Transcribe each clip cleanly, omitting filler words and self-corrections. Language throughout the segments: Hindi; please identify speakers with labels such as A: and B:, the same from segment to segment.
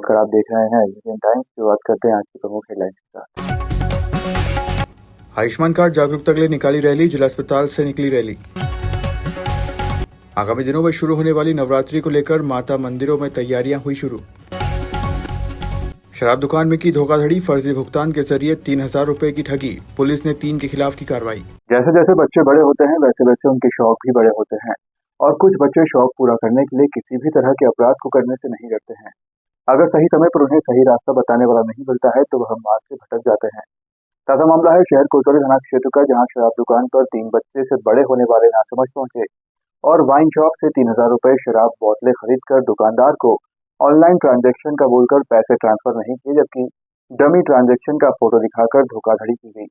A: नमस्कार, आप देख रहे हैं इंडियन टाइम्स। शुरुआत करते हैं आज की प्रमुख हेडलाइंस के साथ।
B: आयुष्मान कार्ड जागरूकता के लिए निकाली रैली, जिला अस्पताल से निकली रैली। आगामी दिनों में शुरू होने वाली नवरात्रि को लेकर माता मंदिरों में तैयारियां हुई शुरू। शराब दुकान में की धोखाधड़ी, फर्जी भुगतान के जरिए 3,000 रुपए की ठगी, पुलिस ने 3 के खिलाफ की कार्रवाई।
A: जैसे जैसे बच्चे बड़े होते हैं वैसे वैसे उनके शौक भी बड़े होते हैं और कुछ बच्चे शौक पूरा करने के लिए किसी भी तरह के अपराध को करने से नहीं डरते हैं। अगर सही समय पर उन्हें सही रास्ता बताने वाला नहीं मिलता है तो वह मार्ग से भटक जाते हैं। ताजा मामला है शहर कोतवाली थाना क्षेत्र का, जहां शराब दुकान पर 3 बच्चे से बड़े होने वाले नासमझ पहुंचे और वाइन शॉप से 3,000 रुपए शराब बोतलें खरीदकर दुकानदार को ऑनलाइन ट्रांजैक्शन का बोलकर पैसे ट्रांसफर नहीं किए, जबकि डमी ट्रांजैक्शन का फोटो दिखाकर धोखाधड़ी की गई।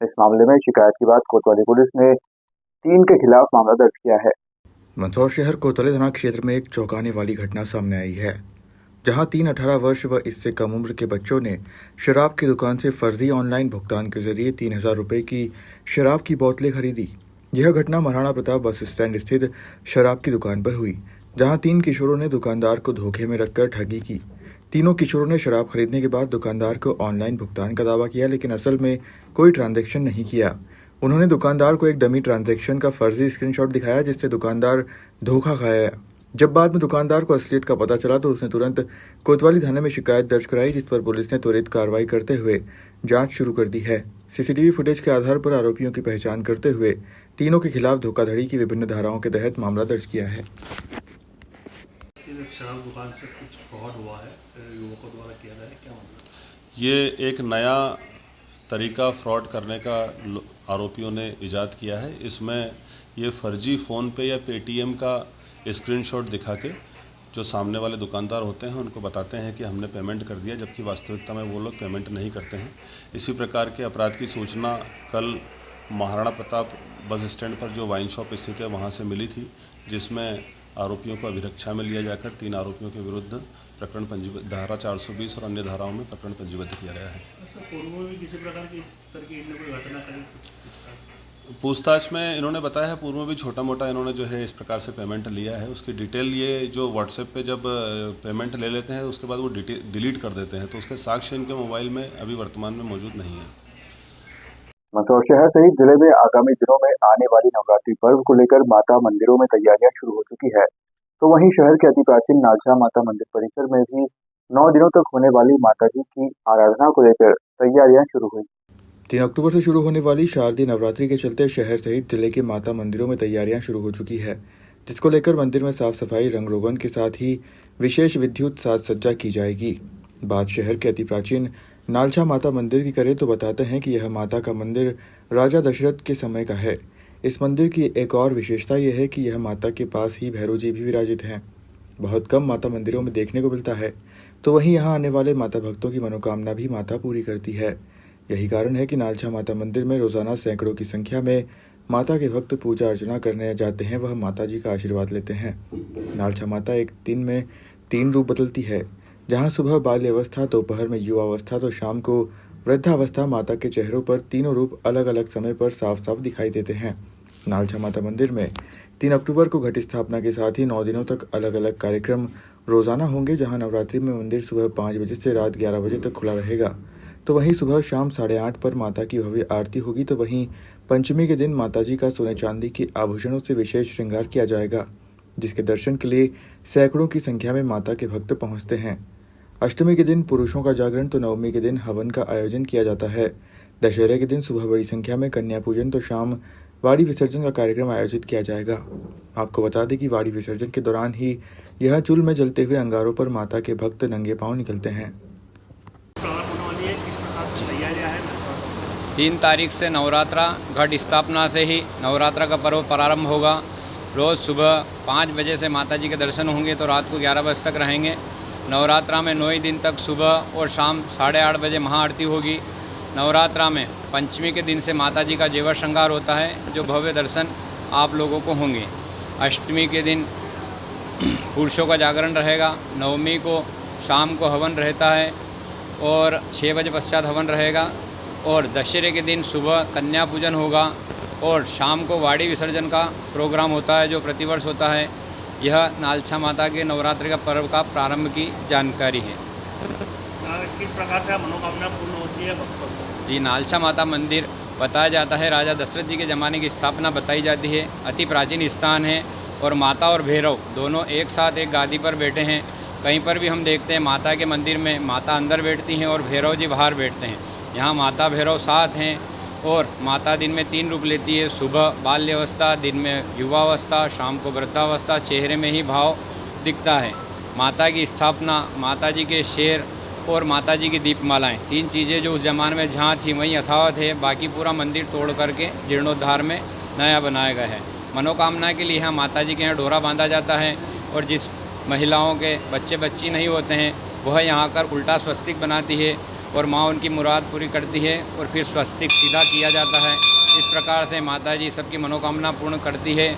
A: इस मामले में शिकायत के बाद कोतवाली पुलिस ने 3 के खिलाफ मामला दर्ज किया है।
B: मंदसौर शहर कोतवाली थाना क्षेत्र में एक चौंकाने वाली घटना सामने आई है, जहां 3 18 वर्ष व इससे कम उम्र के बच्चों ने शराब की दुकान से फर्जी ऑनलाइन भुगतान के जरिए 3,000 रुपए की शराब की बोतलें खरीदी। यह घटना महाराणा प्रताप बस स्टैंड स्थित शराब की दुकान पर हुई, जहां 3 किशोरों ने दुकानदार को धोखे में रखकर ठगी की। तीनों किशोरों ने शराब खरीदने के बाद दुकानदार को ऑनलाइन भुगतान का दावा किया, लेकिन असल में कोई ट्रांजैक्शन नहीं किया। उन्होंने दुकानदार को एक डमी ट्रांजैक्शन का फर्जी स्क्रीनशॉट दिखाया, जिससे दुकानदार धोखा खाया। जब बाद में दुकानदार को असलियत का पता चला तो उसने तुरंत कोतवाली थाने में शिकायत दर्ज कराई, जिस पर पुलिस ने त्वरित कार्रवाई करते हुए जांच शुरू कर दी है। सीसीटीवी फुटेज के आधार पर आरोपियों की पहचान करते हुए तीनों के खिलाफ धोखाधड़ी की विभिन्न धाराओं के तहत मामला दर्ज किया है।
C: शराब दुकान से कुछ फ्रॉड हुआ है, युवकों द्वारा किया गया है, क्या मतलब?
D: ये एक नया तरीका फ्रॉड करने का आरोपियों ने इजाद किया है। इसमें ये फर्जी फ़ोन पे या पेटीएम का स्क्रीनशॉट दिखा के जो सामने वाले दुकानदार होते हैं उनको बताते हैं कि हमने पेमेंट कर दिया, जबकि वास्तविकता में वो लोग पेमेंट नहीं करते हैं। इसी प्रकार के अपराध की सूचना कल महाराणा प्रताप बस स्टैंड पर जो वाइन शॉप स्थित है वहाँ से मिली थी, जिसमें आरोपियों को अभिरक्षा में लिया जाकर 3 आरोपियों के विरुद्ध प्रकरण धारा 420 और अन्य धाराओं में प्रकरण पंजीबद्ध किया गया है।
C: पूर्व में भी किसी प्रकार की इस तरह की कोई घटना करी?
D: पूछताछ में इन्होंने बताया है पूर्व में भी छोटा मोटा इन्होंने जो है इस प्रकार से पेमेंट लिया है। उसकी डिटेल ये जो व्हाट्सएप पे जब पेमेंट ले लेते हैं उसके बाद वो डिलीट कर देते हैं, तो उसके साक्ष्य इनके मोबाइल में अभी वर्तमान में मौजूद नहीं है।
A: मंदसौर शहर सहित जिले में आगामी दिनों में आने वाली नवरात्रि पर्व को लेकर माता मंदिरों में तैयारियां शुरू हो चुकी है, तो वहीं शहर के अति प्राचीन नालछा माता मंदिर परिसर में भी 9 दिनों तक होने वाली माता जी की आराधना को लेकर तैयारियां शुरू हुई।
B: 3 अक्टूबर से शुरू होने वाली शारदीय नवरात्रि के चलते शहर सहित जिले के माता मंदिरों में तैयारियां शुरू हो चुकी है, जिसको लेकर मंदिर में साफ सफाई, रंग रोगन के साथ ही विशेष विद्युत साज सज्जा की जाएगी। बात शहर के अति प्राचीन नालछा माता मंदिर की करें तो बताते हैं कि यह माता का मंदिर राजा दशरथ के समय का है। इस मंदिर की एक और विशेषता यह है कि यह माता के पास ही भैरव जी भी विराजित हैं। बहुत कम माता मंदिरों में देखने को मिलता है, तो वहीं यहाँ आने वाले माता भक्तों की मनोकामना भी माता पूरी करती है। यही कारण है कि नालछा माता मंदिर में रोजाना सैकड़ों की संख्या में माता के भक्त पूजा अर्चना करने जाते हैं, वह माता जी का आशीर्वाद लेते हैं। नालछा माता एक दिन में 3 रूप बदलती है, जहां सुबह बाल्य अवस्था, दोपहर में युवा अवस्था तो शाम को वृद्धावस्था। माता के चेहरों पर तीनों रूप अलग अलग समय पर साफ साफ दिखाई देते हैं। नालछा माता मंदिर में 3 अक्टूबर को घट स्थापना के साथ ही 9 दिनों तक अलग अलग कार्यक्रम रोजाना होंगे, जहां नवरात्रि में मंदिर सुबह 5 बजे से रात 11 बजे तक खुला रहेगा, तो वहीं सुबह शाम 8:30 पर माता की भव्य आरती होगी। तो वहीं पंचमी के दिन माता जी का सोने चांदी के आभूषणों से विशेष श्रृंगार किया जाएगा, जिसके दर्शन के लिए सैकड़ों की संख्या में माता के भक्त पहुंचते हैं। अष्टमी के दिन पुरुषों का जागरण तो नवमी के दिन हवन का आयोजन किया जाता है। दशहरे के दिन सुबह बड़ी संख्या में कन्या पूजन तो शाम वाड़ी विसर्जन का कार्यक्रम आयोजित किया जाएगा। आपको बता दें कि वाड़ी विसर्जन के दौरान ही यह चूल्हे में जलते हुए अंगारों पर माता के भक्त नंगे पांव निकलते हैं।
E: 3 तारीख से नवरात्रा घट स्थापना से ही नवरात्रा का पर्व प्रारंभ होगा। रोज़ सुबह 5 बजे से माता जी के दर्शन होंगे तो रात को 11 बजे तक रहेंगे। नवरात्रा में 9 ही दिन तक सुबह और शाम 8:30 बजे महाआरती होगी। नवरात्रा में पंचमी के दिन से माता जी का जेवर श्रृंगार होता है, जो भव्य दर्शन आप लोगों को होंगे। अष्टमी के दिन पुरुषों का जागरण रहेगा। नवमी को शाम को हवन रहता है और 6 बजे पश्चात हवन रहेगा। और दशहरे के दिन सुबह कन्या पूजन होगा और शाम को वाड़ी विसर्जन का प्रोग्राम होता है, जो प्रतिवर्ष होता है। यह नालछा माता के नवरात्रि का पर्व का प्रारंभ की जानकारी है।
C: किस प्रकार से मनोकामना पूर्ण होती है भक्तों को?
E: जी, नालचा माता मंदिर बताया जाता है राजा दशरथ जी के ज़माने की स्थापना बताई जाती है। अति प्राचीन स्थान है और माता और भैरव दोनों एक साथ एक गादी पर बैठे हैं। कहीं पर भी हम देखते हैं माता के मंदिर में माता अंदर बैठती हैं और भैरव जी बाहर बैठते हैं। यहाँ माता भैरव साथ हैं और माता दिन में 3 रूप लेती है, सुबह बाल्यावस्था, दिन में युवावस्था, शाम को वृद्धावस्था, चेहरे में ही भाव दिखता है। माता की स्थापना, माता जी के शेर और माता जी की दीपमालाएं, 3 चीज़ें जो उस ज़माने में जहाँ थी वहीं यथावत है। बाकी पूरा मंदिर तोड़ करके जीर्णोद्धार में नया बनाया गया है। मनोकामना के लिए यहाँ माता जी के यहाँ डोरा बांधा जाता है और जिस महिलाओं के बच्चे बच्ची नहीं होते हैं वह यहाँ कर उल्टा स्वस्तिक बनाती है और माँ उनकी मुराद पूरी करती है और फिर स्वस्तिक सीधा किया जाता है। इस प्रकार से माता जी सबकी मनोकामना पूर्ण करती है।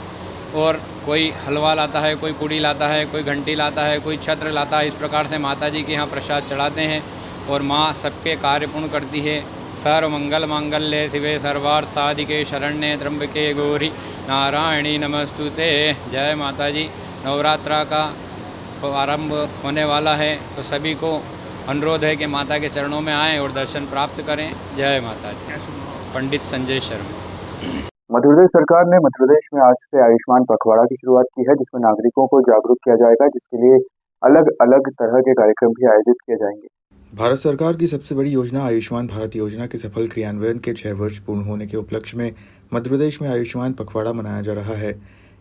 E: और कोई हलवा लाता है, कोई पूड़ी लाता है, कोई घंटी लाता है, कोई छत्र लाता है। इस प्रकार से माता जी के यहाँ प्रसाद चढ़ाते हैं और माँ सबके कार्य पूर्ण करती है। सर्व मंगल मांगल्ये शिवे सर्वार्थ साधिके शरण्ये त्र्यंबके गौरी नारायणी नमस्तुते। जय माता जी। नवरात्रा का प्रारंभ होने वाला है तो सभी को अनुरोध है कि माता के चरणों में आएँ और दर्शन प्राप्त करें। जय माता जी।
C: क्या शुभ नाम?
E: पंडित संजय शर्मा।
A: मध्य प्रदेश सरकार ने मध्य प्रदेश में आज से आयुष्मान पखवाड़ा की शुरुआत की है, जिसमें नागरिकों को जागरूक किया जाएगा, जिसके लिए अलग अलग तरह के कार्यक्रम भी आयोजित किए जाएंगे।
B: भारत सरकार की सबसे बड़ी योजना आयुष्मान भारत योजना के सफल क्रियान्वयन के 6 वर्ष पूर्ण होने के उपलक्ष्य में मध्य प्रदेश में आयुष्मान पखवाड़ा मनाया जा रहा है।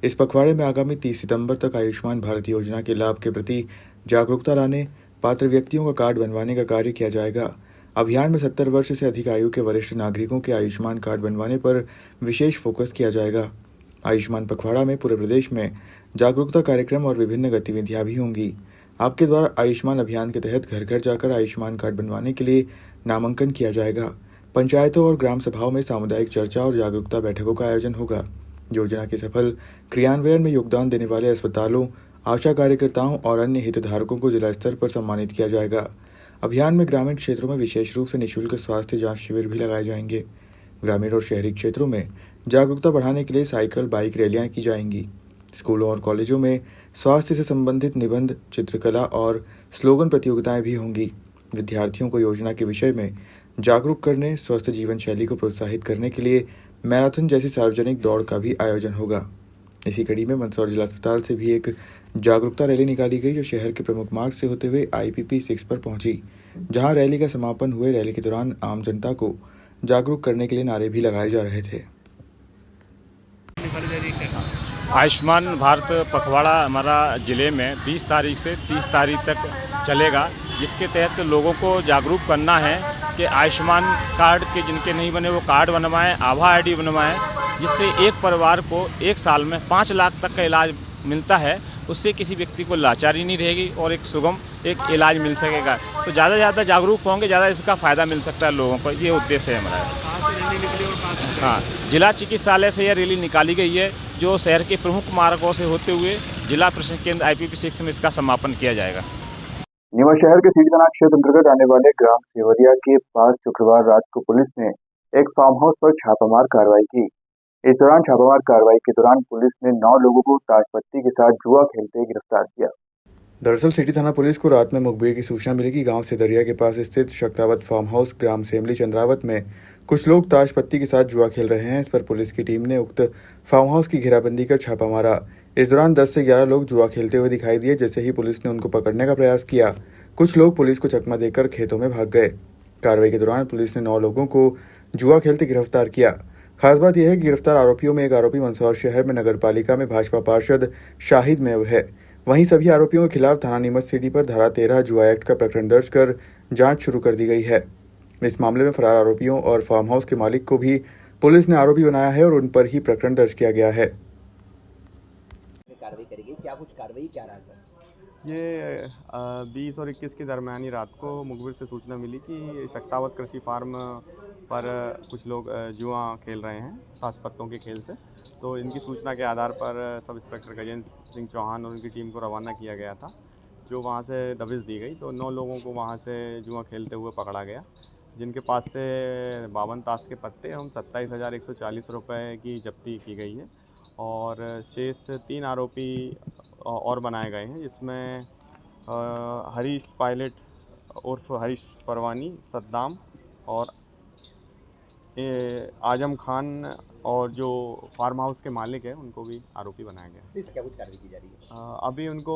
B: इस पखवाड़े में आगामी 30 सितंबर तक आयुष्मान भारत योजना के लाभ के प्रति जागरूकता लाने, पात्र व्यक्तियों का कार्ड बनवाने का कार्य किया जाएगा। अभियान में 70 वर्ष से अधिक आयु के वरिष्ठ नागरिकों के आयुष्मान कार्ड बनवाने पर विशेष फोकस किया जाएगा। आयुष्मान पखवाड़ा में पूरे प्रदेश में जागरूकता कार्यक्रम और विभिन्न गतिविधियां भी होंगी। आपके द्वारा आयुष्मान अभियान के तहत घर घर जाकर आयुष्मान कार्ड बनवाने के लिए नामांकन किया जाएगा। पंचायतों और ग्राम सभाओं में सामुदायिक चर्चा और जागरूकता बैठकों का आयोजन होगा। योजना के सफल क्रियान्वयन में योगदान देने वाले अस्पतालों, आशा कार्यकर्ताओं और अन्य हितधारकों को जिला स्तर पर सम्मानित किया जाएगा। अभियान में ग्रामीण क्षेत्रों में विशेष रूप से निःशुल्क स्वास्थ्य जांच शिविर भी लगाए जाएंगे। ग्रामीण और शहरी क्षेत्रों में जागरूकता बढ़ाने के लिए साइकिल बाइक रैलियां की जाएंगी। स्कूलों और कॉलेजों में स्वास्थ्य से संबंधित निबंध, चित्रकला और स्लोगन प्रतियोगिताएं भी होंगी। विद्यार्थियों को योजना के विषय में जागरूक करने, स्वस्थ जीवन शैली को प्रोत्साहित करने के लिए मैराथन जैसी सार्वजनिक दौड़ का भी आयोजन होगा। इसी कड़ी में मंदसौर जिला अस्पताल से भी एक जागरूकता रैली निकाली गई, जो शहर के प्रमुख मार्ग से होते हुए IPP 6 पर पहुंची, जहां रैली का समापन हुए। रैली के दौरान आम जनता को जागरूक करने के लिए नारे भी लगाए जा रहे थे।
F: आयुष्मान भारत पखवाड़ा हमारा ज़िले में 20 तारीख से 30 तारीख तक चलेगा, जिसके तहत लोगों को जागरूक करना है कि आयुष्मान कार्ड के जिनके नहीं बने वो कार्ड बनवाएं, आभा ID बनवाएं, जिससे एक परिवार को 1 साल में 5 लाख तक का इलाज मिलता है। उससे किसी व्यक्ति को लाचारी नहीं रहेगी और एक सुगम एक इलाज मिल सकेगा। तो ज़्यादा से ज़्यादा जागरूक होंगे, ज़्यादा इसका फ़ायदा मिल सकता है लोगों को। ये उद्देश्य है हमारा।
C: कहाँ से रैली निकली और कहाँ से?
F: हाँ, जिला चिकित्सालय से यह रैली निकाली गई है, जो शहर के प्रमुख मार्गों से होते हुए जिला प्रशिक्षण केंद्र IPP 6 में इसका समापन किया जाएगा।
A: नीमच शहर के सीढ़ी थाना क्षेत्र अंतर्गत आने वाले ग्राम सेवरिया के पास शुक्रवार रात को पुलिस ने एक फार्म हाउस पर छापामार कार्रवाई की। इस दौरान छापामार कार्रवाई के दौरान पुलिस ने 9 लोगों को ताशपत्ती के साथ जुआ खेलते गिरफ्तार किया।
B: दरअसल सिटी थाना पुलिस को रात में मुखबिर की सूचना मिली कि गांव सेदरिया के पास स्थित शक्तावत फार्म हाउस ग्राम सेमली चंद्रावत में कुछ लोग ताशपत्ती के साथ जुआ खेल रहे हैं। इस पर पुलिस की टीम ने उक्त फार्म हाउस की घेराबंदी कर छापा मारा। इस दौरान 10 से 11 लोग जुआ खेलते हुए दिखाई दिए। जैसे ही पुलिस ने उनको पकड़ने का प्रयास किया, कुछ लोग पुलिस को चकमा देकर खेतों में भाग गए। कार्रवाई के दौरान पुलिस ने 9 लोगों को जुआ खेलते गिरफ्तार किया। खास बात यह है कि गिरफ्तार आरोपियों में एक आरोपी मंदसौर शहर में नगर पालिका में भाजपा पार्षद शाहिद मेव है। वहीं सभी आरोपियों के खिलाफ थाना नीमच सिटी पर धारा 13 जुआ एक्ट का प्रकरण दर्ज कर जांच शुरू कर दी गई है। इस मामले में फरार आरोपियों और फार्म हाउस के मालिक को भी पुलिस ने आरोपी बनाया है और उन पर ही प्रकरण दर्ज किया गया है।
G: कार्रवाई करेगी, क्या कुछ कार्रवाई क्या रहा सर?
H: ये 20 और 21 के दरमियानी रात को मुखबिर से सूचना मिली कि शक्तावत कृषि फार्म पर कुछ लोग जुआ खेल रहे हैं ताशपत्तों के खेल से। तो इनकी सूचना के आधार पर सब इंस्पेक्टर गजेंद्र सिंह चौहान और उनकी टीम को रवाना किया गया था, जो वहां से दबिश दी गई। तो 9 लोगों को वहां से जुआ खेलते हुए पकड़ा गया, जिनके पास से 52 ताश के पत्ते एवं 27,140 रुपये की जब्ती की गई है। और शेष 3 आरोपी और बनाए गए हैं, जिसमें हरीश पायलट उर्फ हरीश परवानी, सद्दाम और आजम खान और जो फार्म हाउस के मालिक हैं उनको भी आरोपी बनाया गया है।
G: क्या कुछ कार्रवाई की जा रही है?
H: अभी उनको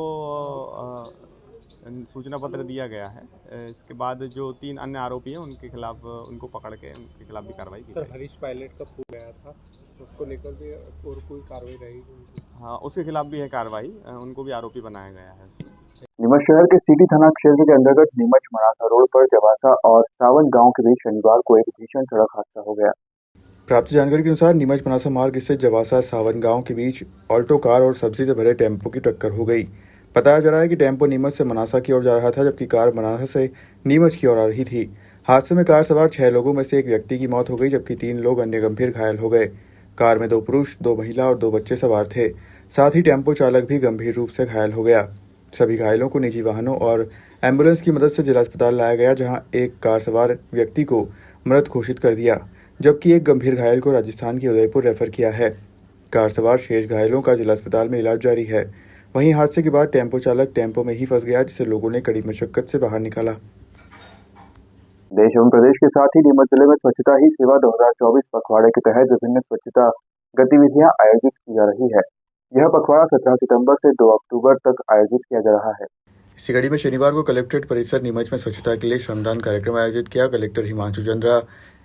H: सूचना पत्र दिया गया है। इसके बाद जो 3 अन्य आरोपी हैं उनके खिलाफ उनको पकड़ के उनके खिलाफ भी कार्रवाई की जाएगी।
I: सर, हरीश पायलट का फोन गया था, उसको लेकर भी और कोई कार्रवाई रहेगी?
H: हाँ, उसके खिलाफ भी है कार्रवाई, उनको भी आरोपी बनाया गया है उसमें।
A: नीमच शहर के सिटी थाना क्षेत्र के अंतर्गत नीमच मनासा रोड पर जवासा और सावन गांव के बीच शनिवार को एक भीषण सड़क हादसा हो गया।
B: प्राप्त जानकारी के अनुसार नीमच मनासा मार्ग स्थित जवासा सावन गांव के बीच ऑल्टो कार और सब्जी से भरे टेम्पो की टक्कर हो गई। बताया जा रहा है कि टेम्पो नीमच से मनासा की ओर जा रहा था, जबकि कार मनासा से नीमच की ओर आ रही थी। हादसे में कार सवार 6 लोगों में से एक व्यक्ति की मौत हो गई, जबकि 3 लोग अन्य गंभीर घायल हो गए। कार में 2 पुरुष, 2 महिला और 2 बच्चे सवार थे। साथ ही टेम्पो चालक भी गंभीर रूप से घायल हो गया। सभी घायलों को निजी वाहनों और एम्बुलेंस की मदद से जिला अस्पताल लाया गया, जहां एक कार सवार व्यक्ति को मृत घोषित कर दिया, जबकि एक गंभीर घायल को राजस्थान के उदयपुर रेफर किया है। कार सवार शेष घायलों का जिला अस्पताल में इलाज जारी है। वहीं हादसे के बाद टेम्पो चालक टेम्पो में ही फंस गया, जिसे लोगों ने कड़ी मशक्कत से बाहर निकाला।
A: देश एवं प्रदेश के साथ ही नीमच जिले में स्वच्छता ही सेवा 2024 पखवाड़े के तहत विभिन्न स्वच्छता गतिविधियां आयोजित की जा रही है। यह पखवाड़ा 17 सितंबर से 2 अक्टूबर तक आयोजित किया जा रहा है।
B: इसी कड़ी में शनिवार को कलेक्ट्रेट परिसर नीमच में स्वच्छता के लिए श्रमदान कार्यक्रम आयोजित किया। कलेक्टर हिमांशु चंद्रा,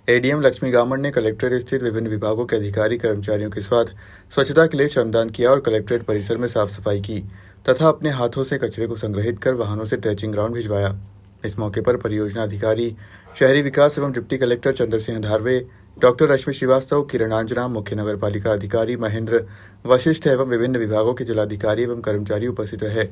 B: एडीएम लक्ष्मी गामन ने कलेक्ट्रेट स्थित विभिन्न विभागों के अधिकारी कर्मचारियों के साथ स्वच्छता के लिए श्रमदान किया और कलेक्ट्रेट परिसर में साफ सफाई की तथा अपने हाथों से कचरे को संग्रहित कर वाहनों से ट्रेचिंग ग्राउंड भिजवाया। इस मौके पर परियोजना अधिकारी, शहरी विकास एवं deputy collector Chandra Singh धारवे, doctor रश्मि श्रीवास्तव, किरणांजना, मुख्य नगर पालिका अधिकारी महेंद्र वशिष्ठ एवं विभिन्न विभागों के जिलाधिकारी एवं कर्मचारी उपस्थित रहे।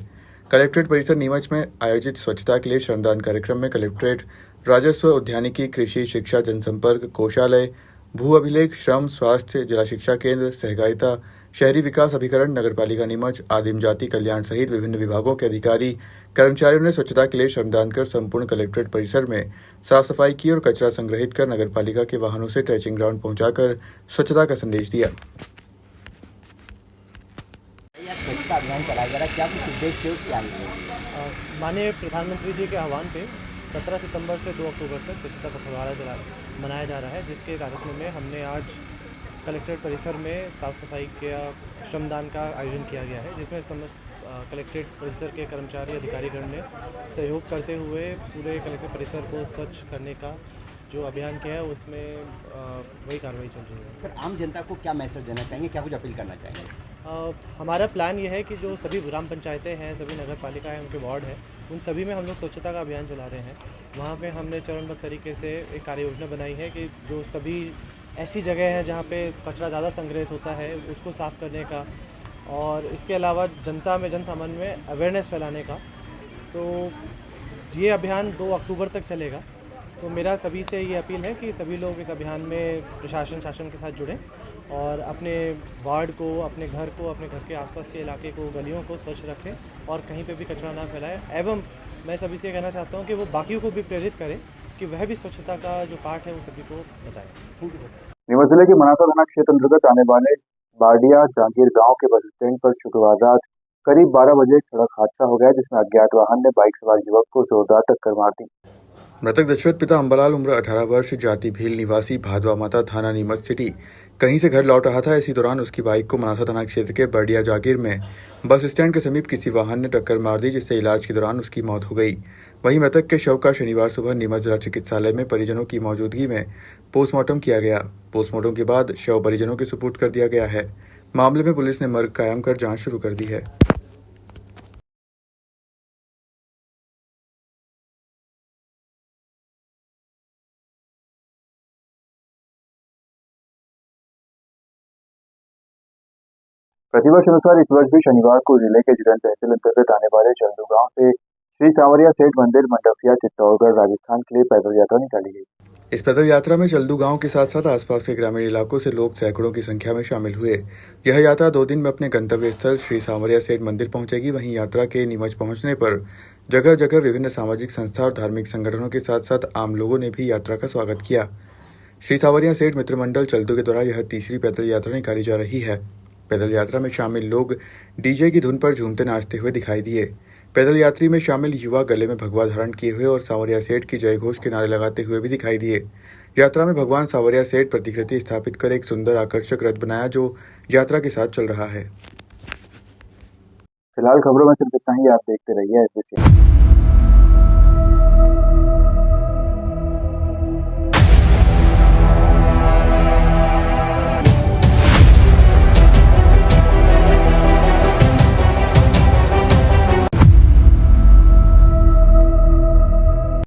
B: कलेक्ट्रेट परिसर नीमच में आयोजित स्वच्छता के लिए श्रमदान कार्यक्रम में कलेक्ट्रेट, राजस्व, उद्यानिकी, कृषि, शिक्षा, जनसंपर्क, कोषालय, भू अभिलेख, श्रम, स्वास्थ्य, जिला शिक्षा केंद्र, सहकारिता, शहरी विकास अभिकरण, नगरपालिका नीमच, आदिम जाति कल्याण सहित विभिन्न विभागों के अधिकारी कर्मचारियों ने स्वच्छता के लिए श्रमदान कर संपूर्ण कलेक्ट्रेट परिसर में साफ सफाई की और कचरा संग्रहित कर नगरपालिका के वाहनों से ट्रेचिंग ग्राउंड पहुंचाकर स्वच्छता का संदेश दिया।
G: स्वच्छता अभियान चलाया जा रहा है, क्या कुछ उद्देश्य क्या है?
J: माननीय प्रधानमंत्री जी के आह्वान पे 17 सितंबर से 2 अक्टूबर तक स्वच्छता पखवाड़ा मनाया जा रहा है, जिसके कार्यक्रम में हमने आज कलेक्ट्रेट परिसर में साफ़ सफाई का श्रमदान का आयोजन किया गया है, जिसमें समस्त कलेक्ट्रेट परिसर के कर्मचारी अधिकारीगण ने सहयोग करते हुए पूरे कलेक्ट्रेट परिसर को स्वच्छ करने का जो अभियान किया है उसमें वही कार्रवाई चल रही है।
G: सर, आम जनता को क्या मैसेज देना चाहेंगे, क्या कुछ अपील करना चाहेंगे?
J: हमारा प्लान ये है कि जो सभी ग्राम पंचायतें हैं, सभी नगर पालिका हैं, उनके वार्ड हैं, उन सभी में हम लोग स्वच्छता का अभियान चला रहे हैं। वहाँ पे हमने चरणबद्ध तरीके से एक कार्य योजना बनाई है कि जो सभी ऐसी जगह हैं जहाँ पे कचरा ज़्यादा संग्रहित होता है उसको साफ़ करने का, और इसके अलावा जनता में, जन सामान्य में अवेयरनेस फैलाने का। तो ये अभियान 2 अक्टूबर तक चलेगा। तो मेरा सभी से ये अपील है कि सभी लोग इस अभियान में प्रशासन, शासन के साथ जुड़ें और अपने वार्ड को, अपने घर को, अपने घर के आसपास के इलाके को, गलियों को स्वच्छ रखें और कहीं पे भी कचरा ना फैलाएं। एवं मैं सभी से कहना चाहता हूँ कि वो बाकियों को भी प्रेरित करें कि वह भी स्वच्छता का जो पाठ है वो सभी को बताएं।
A: नीमच जिले के मनासा थाना क्षेत्र अंतर्गत आने वाले बाडिया जागीर गांव के बस स्टैंड पर शुक्रवार रात करीब 12 बजे एक सड़क हादसा हो गया, जिसमें अज्ञात वाहन ने बाइक सवार युवक को जोरदार टक्कर मार दी।
B: मृतक दशरथ पिता अंबालाल, उम्र 18 वर्ष, जाति भील, निवासी भादवा माता थाना नीमच सिटी, कहीं से घर लौट रहा था। इसी दौरान उसकी बाइक को मनासा थाना क्षेत्र के बडिया जागीर में बस स्टैंड के समीप किसी वाहन ने टक्कर मार दी, जिससे इलाज के दौरान उसकी मौत हो गई। वहीं मृतक के शव का शनिवार सुबह नीमच जिला चिकित्सालय में परिजनों की मौजूदगी में पोस्टमार्टम किया गया। पोस्टमार्टम के बाद शव परिजनों के सुपुर्द कर दिया गया है। मामले में पुलिस ने मर्ग कायम कर जांच शुरू कर दी है।
A: प्रतिवर्ष अनुसार इस वर्ष भी शनिवार को जिले के जिरन तहसील अंतर्गत आने वाले चल्दू गांव से श्री सांवरिया सेठ मंदिर मंडफिया चित्तौड़गढ़ राजस्थान के लिए पैदल यात्रा निकाली गई।
B: इस पैदल यात्रा में चल्दू गांव के साथ साथ आसपास के ग्रामीण इलाकों से लोग सैकड़ों की संख्या में शामिल हुए। यह यात्रा 2 दिन में अपने गंतव्य स्थल श्री सांवरिया सेठ मंदिर पहुंचेगी। वहीं यात्रा के नीमच पहुंचने पर जगह जगह विभिन्न सामाजिक संस्था और धार्मिक संगठनों के साथ साथ आम लोगों ने भी यात्रा का स्वागत किया। श्री सांवरिया सेठ मित्र मंडल चल्दू के द्वारा यह तीसरी पैदल यात्रा निकाली जा रही है। पैदल यात्रा में शामिल लोग डीजे की धुन पर झूमते नाचते हुए दिखाई दिए। पैदल यात्री में शामिल युवा गले में भगवा धारण किए हुए और सांवरिया सेठ की जय घोष के नारे लगाते हुए भी दिखाई दिए। यात्रा में भगवान सांवरिया सेठ प्रतिकृति स्थापित कर एक सुंदर आकर्षक रथ बनाया जो यात्रा के साथ चल रहा है।
A: फिलहाल खबरों में सिर्फ इतना ही। आप देखते रहिए SBC।